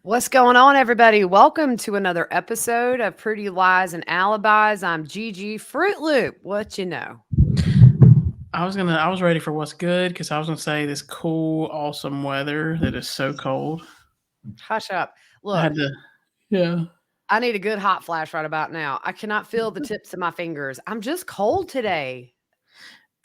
What's going on, everybody? Welcome to another episode of Pretty Lies and Alibis. I'm Gigi Fruit Loop. What you know? I was ready for what's good because I was gonna say this cool, awesome weather that is so cold. Hush up. I Look, had to, yeah. I need a good hot flash right about now. I cannot feel the tips of my fingers. I'm just cold today.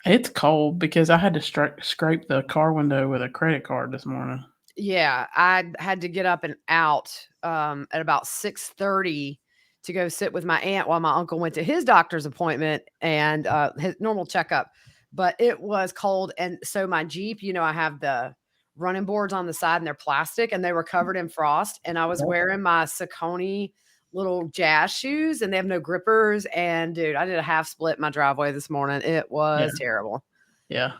It's cold because I had to scrape the car window with a credit card this morning. Yeah, I had to get up and out at about 6:30 to go sit with my aunt while my uncle went to his doctor's appointment and his normal checkup. But it was cold, and so my Jeep, I have the running boards on the side and they're plastic and they were covered in frost. And I was Yep. wearing my Saucony little jazz shoes and they have no grippers. And dude, I did a half split in my driveway this morning. It Yeah, was terrible. yeah, yep.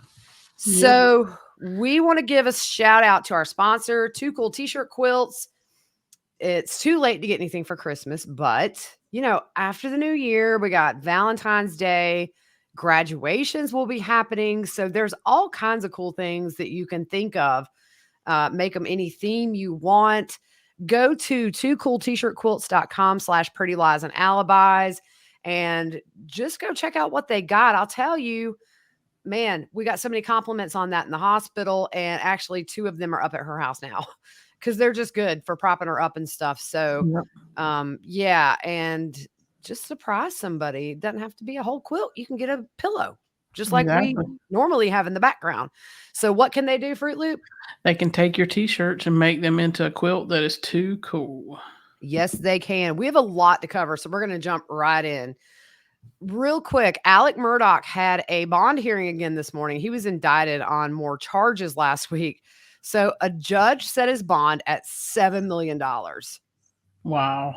So we want to give a shout out to our sponsor, Too Cool T-shirt quilts. It's too late to get anything for Christmas, but after the new year, we got Valentine's Day, graduations will be happening. So there's all kinds of cool things that you can think of. Make them any theme you want. Go to twocooltshirtquilts.com/pretty lies and alibis and just go check out what they got. I'll tell you, man, we got so many compliments on that in the hospital, and actually 2 of them are up at her house now because they're just good for propping her up and stuff. So, Yep. yeah, and just surprise somebody. It doesn't have to be a whole quilt. You can get a pillow, just like we Exactly. normally have in the background. So, what can they do, Fruit Loop? They can take your t-shirts and make them into a quilt that is too cool. Yes, they can. We have a lot to cover, so we're going to jump right in. Real quick, Alec Murdaugh had a bond hearing again this morning. He was indicted on more charges last week. So a judge set his bond at $7 million. Wow.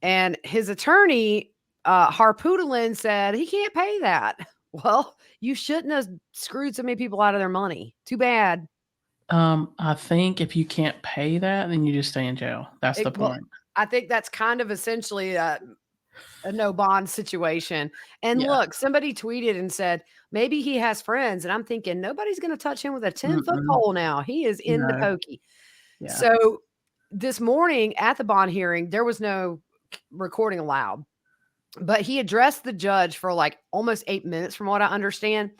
And his attorney, Harpoodlin, said he can't pay that. Well, you shouldn't have screwed so many people out of their money. Too bad. I think if you can't pay that, then you just stay in jail. That's the Well, point. I think that's kind of essentially a no bond situation. And Yeah. look, somebody tweeted and said, maybe he has friends. And I'm thinking, nobody's going to touch him with a 10-foot Mm-mm. pole now. He is in the No. pokey. Yeah. So this morning at the bond hearing, there was no recording allowed, but he addressed the judge for like almost 8 minutes, from what I understand.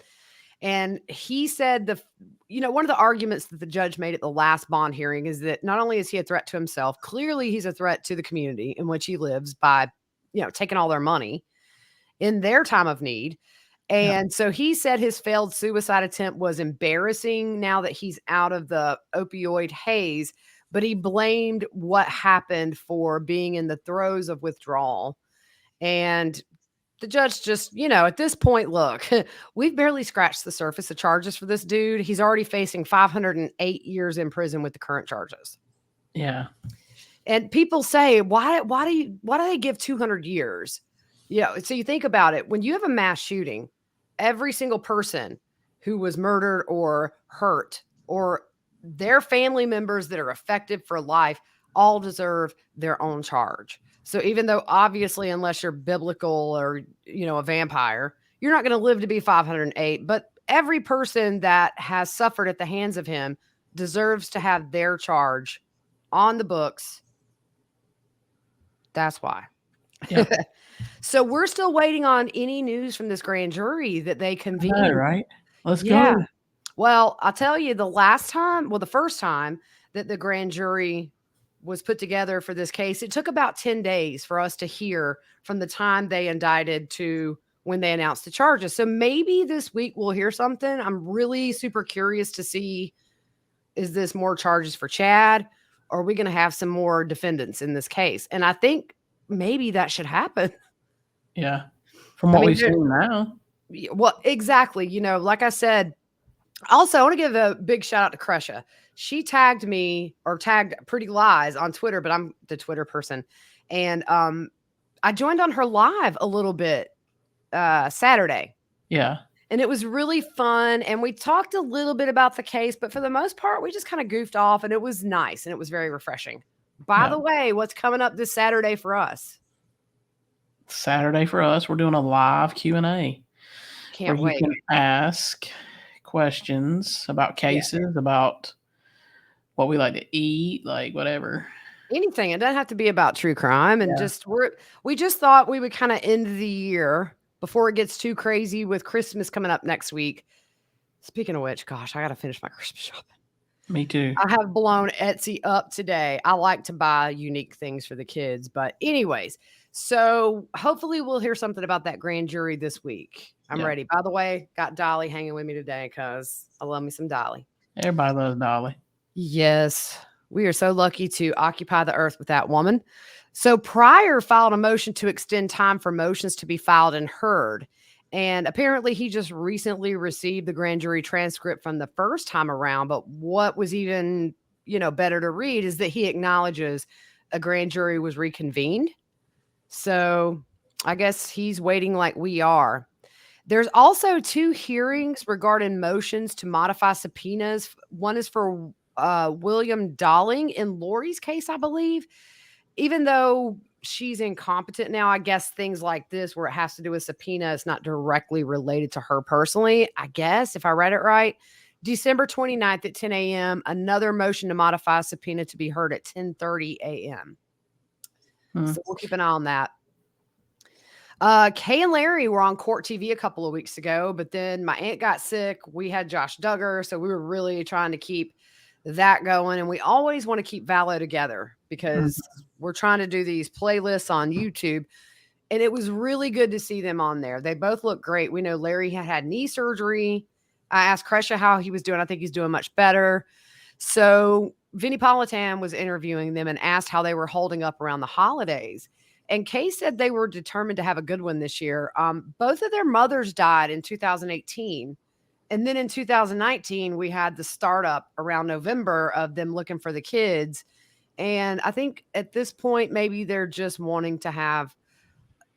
And he said one of the arguments that the judge made at the last bond hearing is that not only is he a threat to himself, clearly he's a threat to the community in which he lives by, taking all their money in their time of need. Yeah. And so he said his failed suicide attempt was embarrassing now that he's out of the opioid haze, but he blamed what happened for being in the throes of withdrawal. And the judge just, at this point, look, we've barely scratched the surface of charges for this dude. He's already facing 508 years in prison with the current charges. Yeah. And people say, why do they give 200 years? So you think about it, when you have a mass shooting, every single person who was murdered or hurt or their family members that are affected for life all deserve their own charge. So even though obviously, unless you're biblical or, a vampire, you're not going to live to be 508, but every person that has suffered at the hands of him deserves to have their charge on the books. That's why. Yeah. So we're still waiting on any news from this grand jury that they I know, convened. right? Let's Yeah. go. Well, I'll tell you, the first time that the grand jury was put together for this case, it took about 10 days for us to hear from the time they indicted to when they announced the charges. So maybe this week we'll hear something. I'm really super curious to see, is this more charges for Chad? Or are we going to have some more defendants in this case? And I think maybe that should happen. Yeah. From what we've seen now. Well, exactly. Like I said, also, I want to give a big shout out to Crusha. She tagged me or tagged Pretty Lies on Twitter, but I'm the Twitter person. And I joined on her live a little bit Saturday. Yeah. And it was really fun. And we talked a little bit about the case, but for the most part, we just kind of goofed off and it was nice and it was very refreshing. By the way, what's coming up this Saturday for us? Saturday for us, we're doing a live Q&A. Can't wait. You can ask questions about cases, about what we like to eat, like whatever. Anything. It doesn't have to be about true crime. And Yeah. we just thought we would kind of end the year before it gets too crazy with Christmas coming up next week. Speaking of which, gosh, I got to finish my Christmas shopping. Me too. I have blown Etsy up today. I like to buy unique things for the kids. But, anyways, so hopefully we'll hear something about that grand jury this week. I'm Yeah. ready. By the way, got Dolly hanging with me today because I love me some Dolly. Everybody loves Dolly. Yes, we are so lucky to occupy the earth with that woman. So Pryor filed a motion to extend time for motions to be filed and heard. And apparently he just recently received the grand jury transcript from the first time around. But what was even, better to read is that he acknowledges a grand jury was reconvened. So I guess he's waiting like we are. There's also 2 hearings regarding motions to modify subpoenas. One is for William Dowling in Lori's case, I believe. Even though she's incompetent now, I guess things like this where it has to do with subpoena, it's not directly related to her personally, I guess, if I read it right. December 29th at 10 a.m., another motion to modify subpoena to be heard at 10:30 a.m. So we'll keep an eye on that. Kay and Larry were on Court TV a couple of weeks ago, but then my aunt got sick. We had Josh Duggar, so we were really trying to keep that going. And we always want to keep Vallow together because we're trying to do these playlists on YouTube. And it was really good to see them on there. They both look great. We know Larry had knee surgery. I asked Kresha how he was doing. I think he's doing much better. So Vinnie Politan was interviewing them and asked how they were holding up around the holidays. And Kay said they were determined to have a good one this year. Both of their mothers died in 2018. And then in 2019, we had the startup around November of them looking for the kids. And I think at this point, maybe they're just wanting to have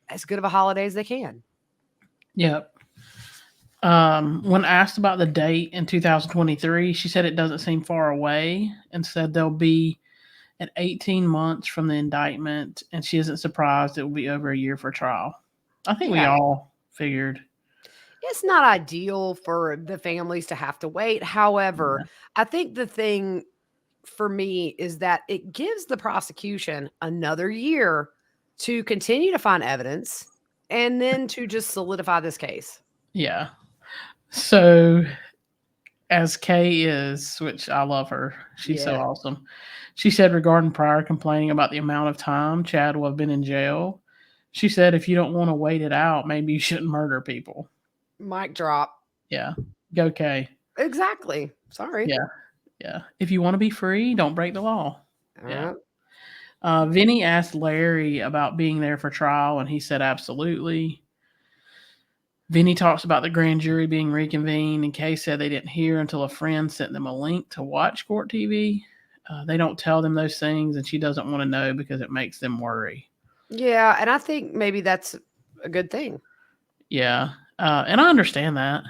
as good of a holiday as they can. Yep. When asked about the date in 2023, she said it doesn't seem far away and said they'll be at 18 months from the indictment, and she isn't surprised it will be over a year for trial. I think we all figured. It's not ideal for the families to have to wait. However, I think the thing for me is that it gives the prosecution another year to continue to find evidence and then to just solidify this case. Yeah. So, as Kay is, which I love her, she's so awesome. She said regarding Pryor complaining about the amount of time Chad will have been in jail, she said if you don't want to wait it out, maybe you shouldn't murder people. Mic drop. Yeah. Go Kay. Exactly. Sorry. Yeah. Yeah. If you want to be free, don't break the law. Yeah. Right. Vinny asked Larry about being there for trial, and he said absolutely. Vinny talks about the grand jury being reconvened, and Kay said they didn't hear until a friend sent them a link to watch Court TV. They don't tell them those things, and she doesn't want to know because it makes them worry. Yeah, and I think maybe that's a good thing. Yeah, and I understand that.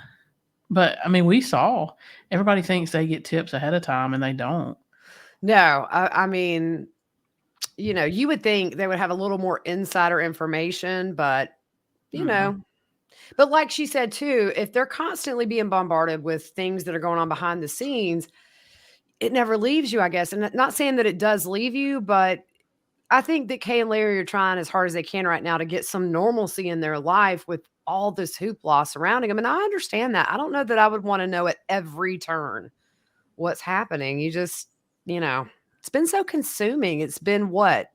But, I mean, we saw. Everybody thinks they get tips ahead of time, and they don't. No, I mean, you would think they would have a little more insider information, but, But like she said, too, if they're constantly being bombarded with things that are going on behind the scenes, it never leaves you, I guess. And not saying that it does leave you, but I think that Kay and Larry are trying as hard as they can right now to get some normalcy in their life with all this hoopla surrounding them. And I understand that. I don't know that I would want to know at every turn what's happening. You just, it's been so consuming. It's been what?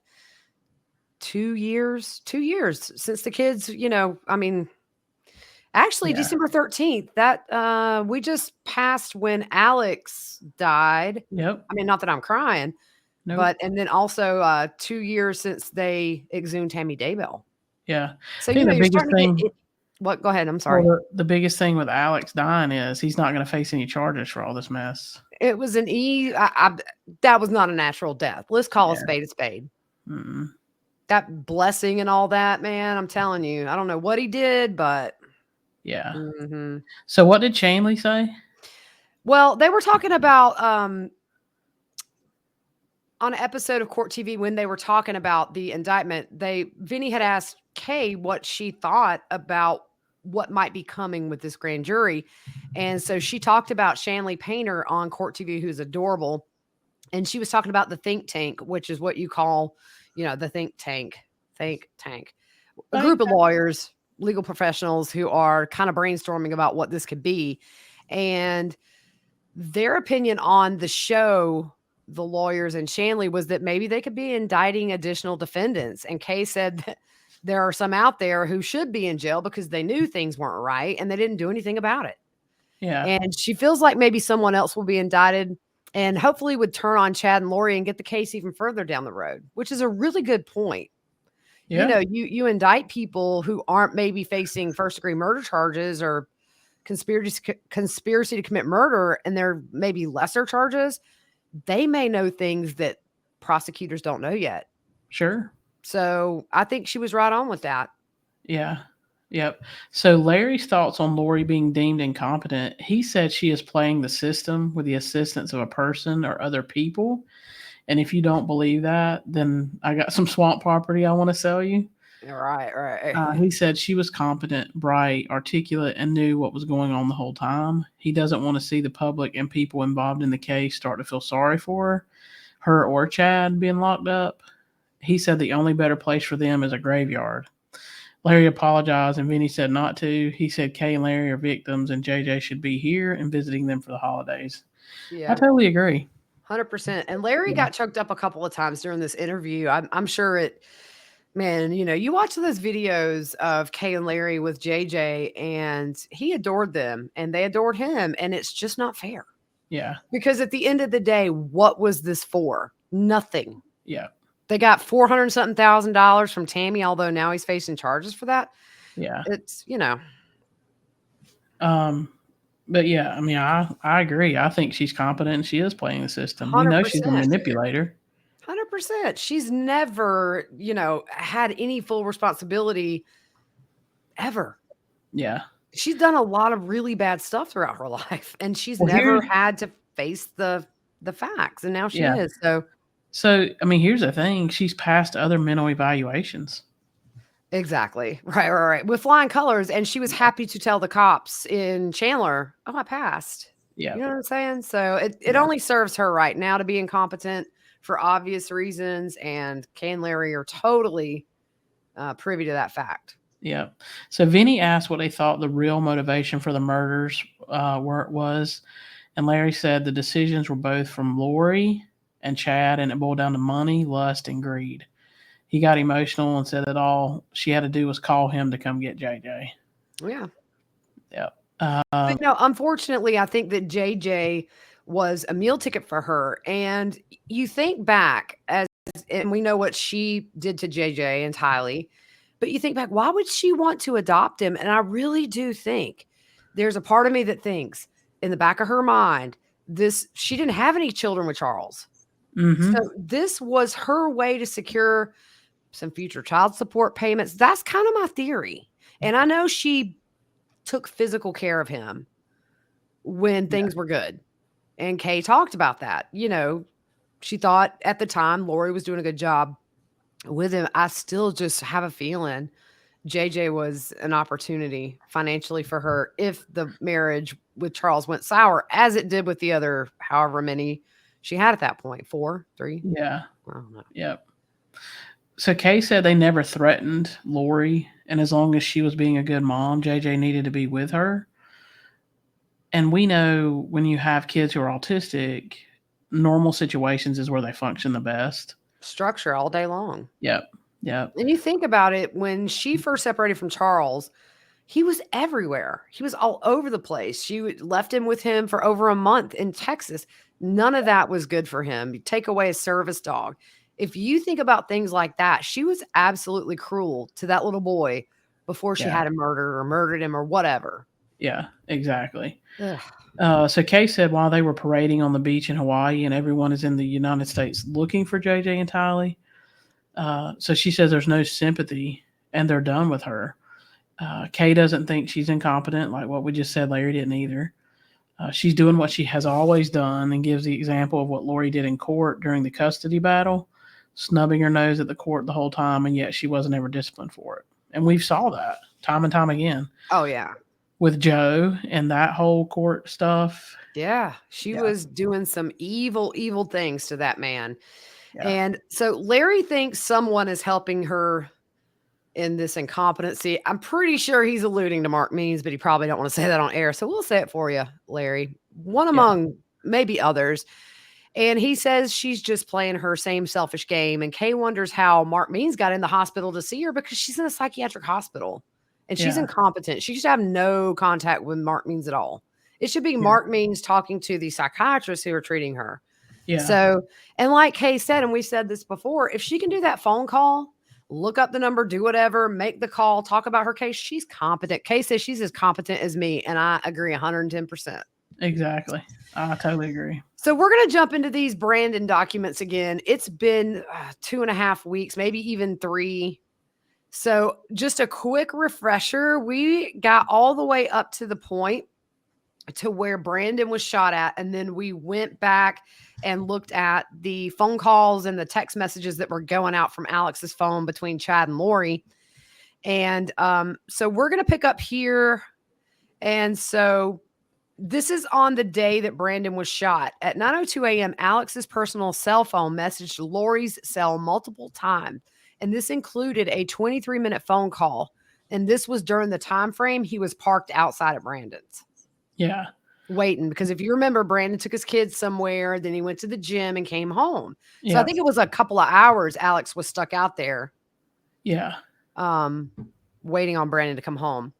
2 years? 2 years since the kids, actually, December 13th, that we just passed when Alex died. Yep. I mean, not that I'm crying, but and then also 2 years since they exhumed Tammy Daybell. Yeah. So, you're starting to get what? Go ahead. I'm sorry. Well, the biggest thing with Alex dying is he's not going to face any charges for all this mess. It was an that was not a natural death. Let's call a spade a spade. Mm-mm. That blessing and all that, man, I'm telling you, I don't know what he did, but yeah. Mm-hmm. So what did Chanley say? Well, they were talking about on an episode of Court TV when they were talking about the indictment. Vinny had asked Kay what she thought about what might be coming with this grand jury. And so she talked about Shanley Painter on Court TV, who's adorable. And she was talking about the think tank, which is what you call, the think tank, a group of lawyers, legal professionals who are kind of brainstorming about what this could be. And their opinion on the show, the lawyers and Shanley, was that maybe they could be indicting additional defendants. And Kay said that there are some out there who should be in jail because they knew things weren't right and they didn't do anything about it. Yeah. And she feels like maybe someone else will be indicted and hopefully would turn on Chad and Lori and get the case even further down the road, which is a really good point. Yeah. You indict people who aren't maybe facing first-degree murder charges or conspiracy to commit murder, and they're maybe lesser charges. They may know things that prosecutors don't know yet. Sure. So I think she was right on with that. Yeah. Yep. So Larry's thoughts on Lori being deemed incompetent. He said she is playing the system with the assistance of a person or other people. And if you don't believe that, then I got some swamp property I want to sell you. Right. He said she was competent, bright, articulate, and knew what was going on the whole time. He doesn't want to see the public and people involved in the case start to feel sorry for her or Chad being locked up. He said the only better place for them is a graveyard. Larry apologized, and Vinny said not to. He said Kay and Larry are victims, and JJ should be here and visiting them for the holidays. Yeah. I totally agree. 100%. And Larry got choked up a couple of times during this interview. I'm sure it, man, you watch those videos of Kay and Larry with JJ, and he adored them and they adored him. And it's just not fair. Yeah. Because at the end of the day, what was this for? Nothing. Yeah. They got $400,000 from Tammy, although now he's facing charges for that. Yeah. It's, But yeah, I mean, I agree. I think she's competent and she is playing the system. 100%. We know she's a manipulator. 100%. She's never, had any full responsibility ever. Yeah. She's done a lot of really bad stuff throughout her life, and she's never had to face the facts, and now she is. So, I mean, here's the thing. She's passed other mental evaluations. Exactly. Right. With flying colors, and she was happy to tell the cops in Chandler, "Oh, I passed." Yeah. You know what I'm saying? So it only serves her right now to be incompetent for obvious reasons, and Kay and Larry are totally privy to that fact. Yeah. So Vinny asked what they thought the real motivation for the murders was, and Larry said the decisions were both from Lori and Chad, and it boiled down to money, lust, and greed. He got emotional and said that all she had to do was call him to come get JJ. Yeah. Yeah. But unfortunately, I think that JJ was a meal ticket for her. And you think back and we know what she did to JJ and Tylee, but you think back, why would she want to adopt him? And I really do think there's a part of me that thinks in the back of her mind, she didn't have any children with Charles. Mm-hmm. So this was her way to secure some future child support payments. That's kind of my theory. And I know she took physical care of him when things were good. And Kay talked about that. She thought at the time Lori was doing a good job with him. I still just have a feeling JJ was an opportunity financially for her if the marriage with Charles went sour, as it did with the other however many she had at that point. 4, 3? Yeah. I don't know. Yep. So Kay said they never threatened Lori, and as long as she was being a good mom, JJ needed to be with her. And we know when you have kids who are autistic, normal situations is where they function the best. Structure all day long. Yep. And you think about it, when she first separated from Charles, he was everywhere. He was all over the place. She left him with him for over a month in Texas. None of that was good for him. You take away a service dog. If you think about things like that, she was absolutely cruel to that little boy before she had him murdered or murdered him or whatever. Yeah, exactly. So Kay said while they were parading on the beach in Hawaii and everyone is in the United States looking for JJ and Tylee, so she says there's no sympathy and they're done with her. Kay doesn't think she's incompetent, like what we just said. Larry didn't either. She's doing what she has always done and gives the example of what Lori did in court during the custody battle, snubbing her nose at the court the whole time, and yet she wasn't ever disciplined for it. And we've saw that time and time again. Oh, yeah. with Joe and that whole court stuff. Yeah, she Yeah. was doing some evil, evil things to that man. Yeah. And so Larry thinks someone is helping her in this incompetency. I'm pretty sure he's alluding to Mark Means, but he probably don't want to say that on air. So we'll say it for you, Larry. One Yeah. among maybe others. And he says she's just playing her same selfish game. And Kay wonders how Mark Means got in the hospital to see her because she's in a psychiatric hospital and she's Yeah. incompetent. She should have no contact with Mark Means at all. It should be Yeah. Mark Means talking to the psychiatrists who are treating her. Yeah. So, and like Kay said, and we said this before, if she can do that phone call, look up the number, do whatever, make the call, talk about her case, she's competent. Kay says she's as competent as me, and I agree 110%. Exactly. I totally agree. So we're going to jump into these Brandon documents again. It's been 2.5 weeks, maybe even 3. So just a quick refresher. We got all the way up to the point to where Brandon was shot at. And then we went back and looked at the phone calls and the text messages that were going out from Alex's phone between Chad and Lori. And so we're going to pick up here. And so this is on the day that Brandon was shot. At 9:02 a.m., Alex's personal cell phone messaged Lori's cell multiple times. And this included a 23-minute phone call. And this was during the time frame he was parked outside of Brandon's. Yeah. Waiting, because if you remember, Brandon took his kids somewhere, then he went to the gym and came home. So Yeah. I think it was a couple of hours Alex was stuck out there. Yeah. Waiting on Brandon to come home.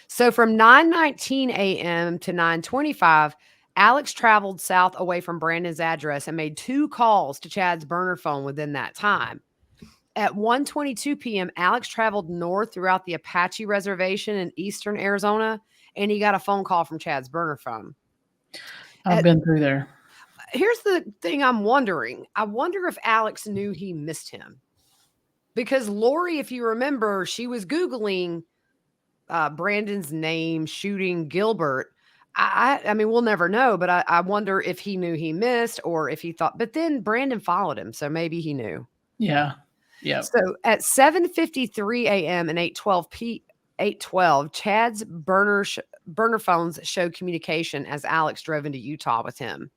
So from 9:19 a.m. to 9:25, Alex traveled south away from Brandon's address and made 2 calls to Chad's burner phone within that time. At 1:22 p.m., Alex traveled north throughout the Apache Reservation in eastern Arizona, and he got a phone call from Chad's burner phone. I've been through there. Here's the thing I'm wondering. I wonder if Alex knew he missed him. Because Lori, if you remember, she was Googling Brandon's name, shooting Gilbert. I mean, we'll never know, but I wonder if he knew he missed or if he thought, but then Brandon followed him. So maybe he knew. Yeah. Yeah. So at 7:53 a.m. and 8:12, Chad's burner phones showed communication as Alex drove into Utah with him.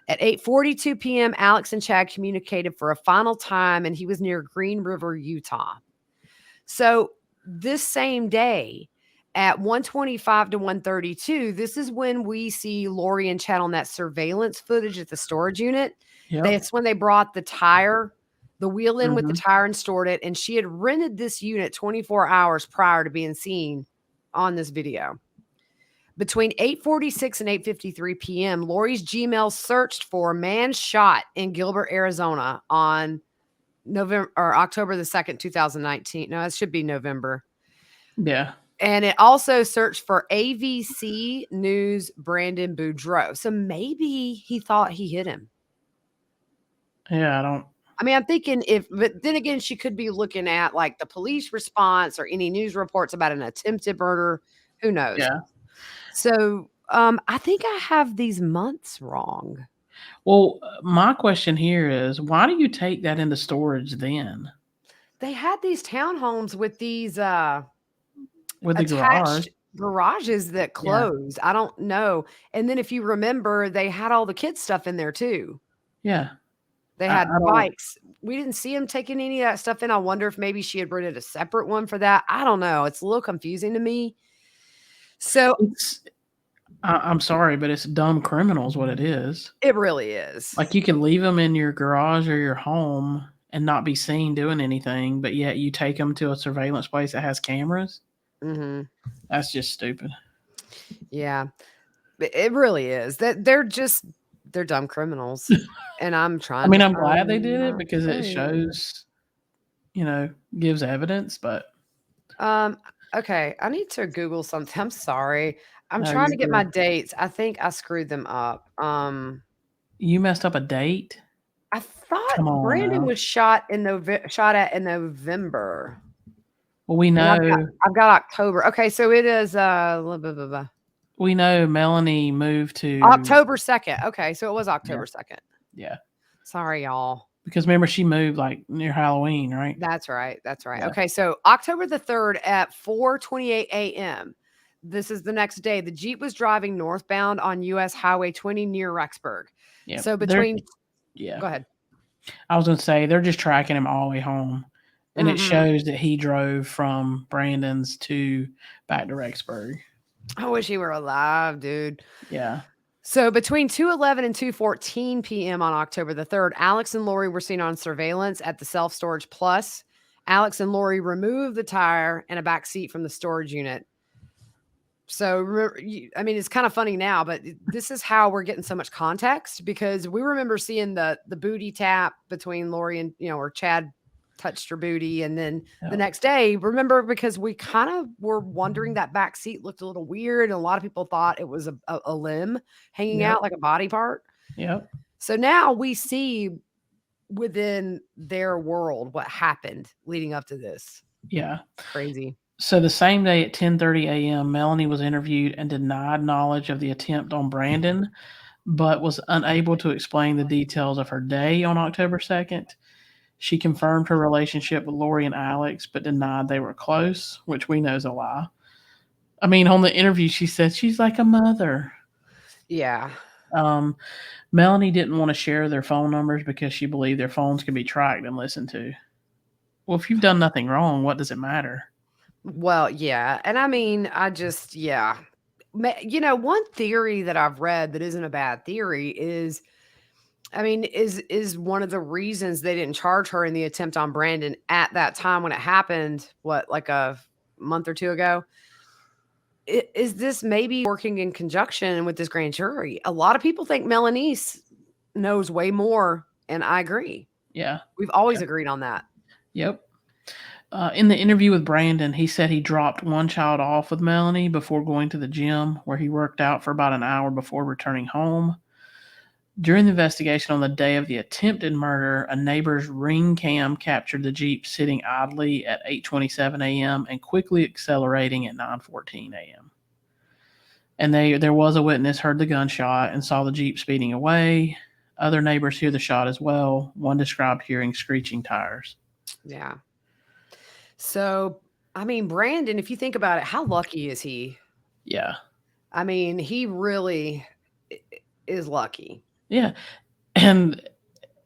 At 8:42 p.m., Alex and Chad communicated for a final time, and he was near Green River, Utah. So this same day at 1:25 to 1:32, this is when we see Lori and Chad on that surveillance footage at the storage unit. Yep. That's when they brought the wheel in with the tire and stored it. And she had rented this unit 24 hours prior to being seen on this video. Between 8:46 and 8:53 p.m., Lori's Gmail searched for man shot in Gilbert, Arizona on October the 2nd, 2019. No, it should be November. Yeah. And it also searched for AVC News Brandon Boudreaux. So maybe he thought he hit him. Yeah, I'm thinking but then again, she could be looking at like the police response or any news reports about an attempted murder. Who knows? Yeah. So I think I have these months wrong. Well, my question here is, why do you take that into storage then? They had these townhomes with these With the garage. garages that closed. Yeah. I don't know. And then if you remember, they had all the kids' stuff in there too. Yeah. They had bikes. We didn't see him taking any of that stuff in. I wonder if maybe she had rented a separate one for that. I don't know. It's a little confusing to me. So I'm sorry, but it's dumb criminals what it is. It really is. Like you can leave them in your garage or your home and not be seen doing anything, but yet you take them to a surveillance place that has cameras. Mm-hmm. That's just stupid. Yeah, it really is. That they're dumb criminals, and I'm trying. I'm glad they did it because it shows, gives evidence. But okay, I need to Google something. I'm sorry. I'm trying to get my dates. I think I screwed them up. You messed up a date? I thought Brandon was shot at in November. Well, we know. I've got October. Okay, so it is we know Melanie moved to October 2nd. Okay, so it was October 2nd. Yeah. Sorry, y'all. Because remember, she moved like near Halloween, right? That's right. Yeah. Okay, so October the 3rd at 4:28 a.m., this is the next day. The Jeep was driving northbound on US Highway 20 near Rexburg. Yeah. So between, Yeah. go ahead. I was going to say, they're just tracking him all the way home. And it shows that he drove from Brandon's back to Rexburg. I wish he were alive, dude. Yeah. So between 2:11 and 2:14 p.m. on October the 3rd, Alex and Lori were seen on surveillance at the Self-Storage Plus. Alex and Lori removed the tire and a back seat from the storage unit. So, I mean, it's kind of funny now, but this is how we're getting so much context, because we remember seeing the booty tap between Lori and, or Chad touched her booty. And then the next day, remember, because we kind of were wondering, that back seat looked a little weird. And a lot of people thought it was a limb hanging out like a body part. Yep. So now we see within their world what happened leading up to this. Yeah. Crazy. So the same day at 10:30 a.m., Melanie was interviewed and denied knowledge of the attempt on Brandon, but was unable to explain the details of her day on October 2nd. She confirmed her relationship with Lori and Alex, but denied they were close, which we know is a lie. I mean, on the interview, she said she's like a mother. Yeah. Melanie didn't want to share their phone numbers because she believed their phones could be tracked and listened to. Well, if you've done nothing wrong, what does it matter? Well, yeah. And I mean, one theory that I've read that isn't a bad theory is one of the reasons they didn't charge her in the attempt on Brandon at that time when it happened, like a month or two ago. Is this maybe working in conjunction with this grand jury? A lot of people think Melanice knows way more, and I agree. Yeah. We've always agreed on that. Yep. In the interview with Brandon, he said he dropped one child off with Melanie before going to the gym, where he worked out for about an hour before returning home. During the investigation on the day of the attempted murder, a neighbor's ring cam captured the Jeep sitting idly at 8:27 a.m. and quickly accelerating at 9:14 a.m. And there was a witness heard the gunshot and saw the Jeep speeding away. Other neighbors hear the shot as well. One described hearing screeching tires. Yeah. So, I mean, Brandon, if you think about it, how lucky is he? Yeah. I mean, he really is lucky. Yeah. And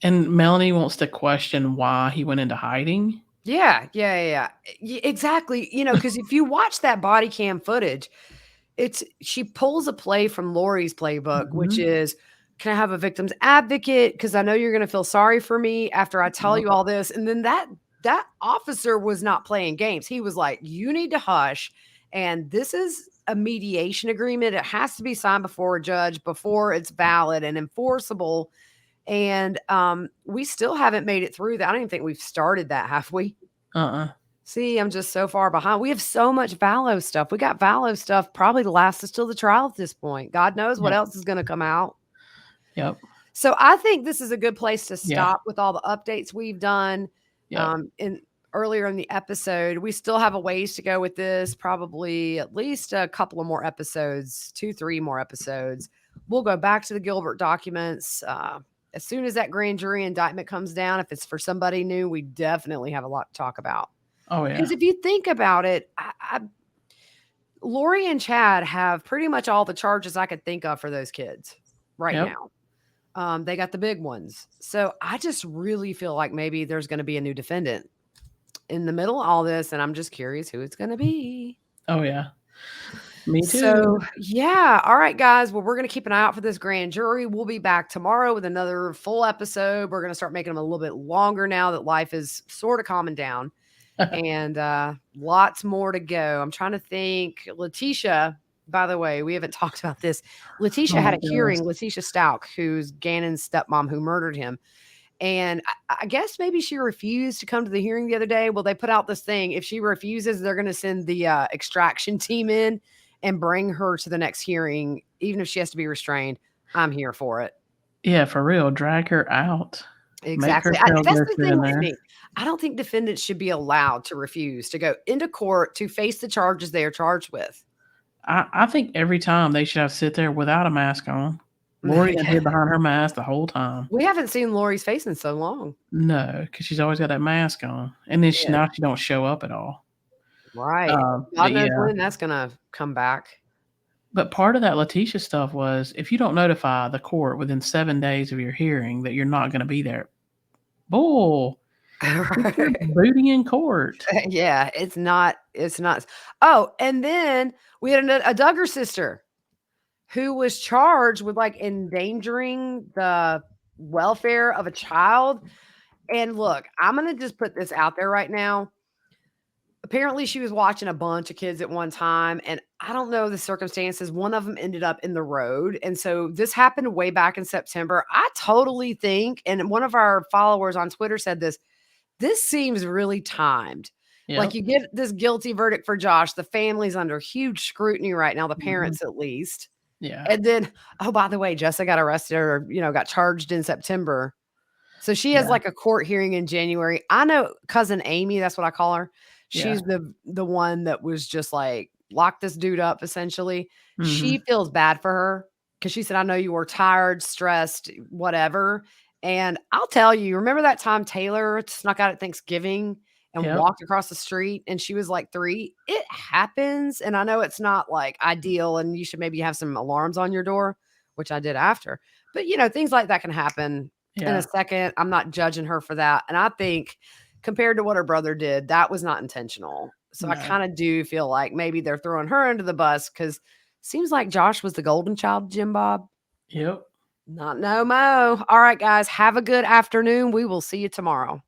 Melanie wants to question why he went into hiding. Yeah. Exactly. Because if you watch that body cam footage, she pulls a play from Lori's playbook, which is, can I have a victim's advocate? Because I know you're going to feel sorry for me after I tell you all this. And then that officer was not playing games. He was like, you need to hush. And this is a mediation agreement. It has to be signed before a judge before it's valid and enforceable. And we still haven't made it through that. I don't even think we've started that, have we? See, I'm just so far behind. We have so much Vallow stuff. We got Vallow stuff probably to last us till the trial at this point. God knows what else is going to come out. Yep. So I think this is a good place to stop with all the updates we've done. Earlier in the episode. We still have a ways to go with this, probably at least a couple of more episodes, 2-3 more episodes. We'll go back to the Gilbert documents. As soon as that grand jury indictment comes down, if it's for somebody new, we definitely have a lot to talk about. Oh, yeah. Because if you think about it, Lori and Chad have pretty much all the charges I could think of for those kids right now. They got the big ones. So I just really feel like maybe there's going to be a new defendant in the middle of all this, and I'm just curious who it's going to be. Oh, yeah. Me too. So, yeah. All right, guys. Well, we're going to keep an eye out for this grand jury. We'll be back tomorrow with another full episode. We're going to start making them a little bit longer now that life is sort of calming down. And lots more to go. I'm trying to think. Letitia, by the way, we haven't talked about this. Letitia had a hearing. Letitia Stout, who's Gannon's stepmom who murdered him. And I guess maybe she refused to come to the hearing the other day. Well, they put out this thing. If she refuses, they're going to send the extraction team in and bring her to the next hearing, even if she has to be restrained. I'm here for it. Yeah, for real. Drag her out. Exactly. That's the thing with me. I don't think defendants should be allowed to refuse to go into court to face the charges they are charged with. I think every time they should have to sit there without a mask on. Lori hid behind her mask the whole time. We haven't seen Lori's face in so long. No, because she's always got that mask on. And then now she don't show up at all. Right. But God knows yeah, when that's gonna come back. but part of that Letitia stuff was if you don't notify the court within 7 days of your hearing that you're not gonna be there, bull, get your Right. booty in court. Yeah, it's not. Oh, and then we had a Duggar sister who was charged with, like, endangering the welfare of a child, and look, I'm gonna just put this out there right now. Apparently, she was watching a bunch of kids at one time, and I don't know the circumstances. One of them ended up in the road, and so this happened way back in September. I totally think, and one of our followers on Twitter said this seems really timed. Like, Yep. you get this guilty verdict for Josh, the family's under huge scrutiny right now, the Mhm. parents at least, Yeah. and then, oh, by the way, Jessica got arrested or, got charged in September. So she has, Yeah. like, a court hearing in January. I know cousin Amy, that's what I call her. Yeah. She's the one that was just like, "Lock this dude up," essentially. She Mhm. feels bad for her because she said, "I know you were tired, stressed, whatever." And I'll tell you, remember that time Taylor snuck out at Thanksgiving and Yep. walked across the street and she was like 3? It happens, and I know it's not, like, ideal, and you should maybe have some alarms on your door, which I did after. But, things like that can happen in a Yeah. second. I'm not judging her for that, and I think compared to what her brother did, that was not intentional. So I No. kinda do feel like maybe they're throwing her under the bus because seems like Josh was the golden child, Jim Bob. Yep. Not no mo. All right, guys, have a good afternoon. We will see you tomorrow.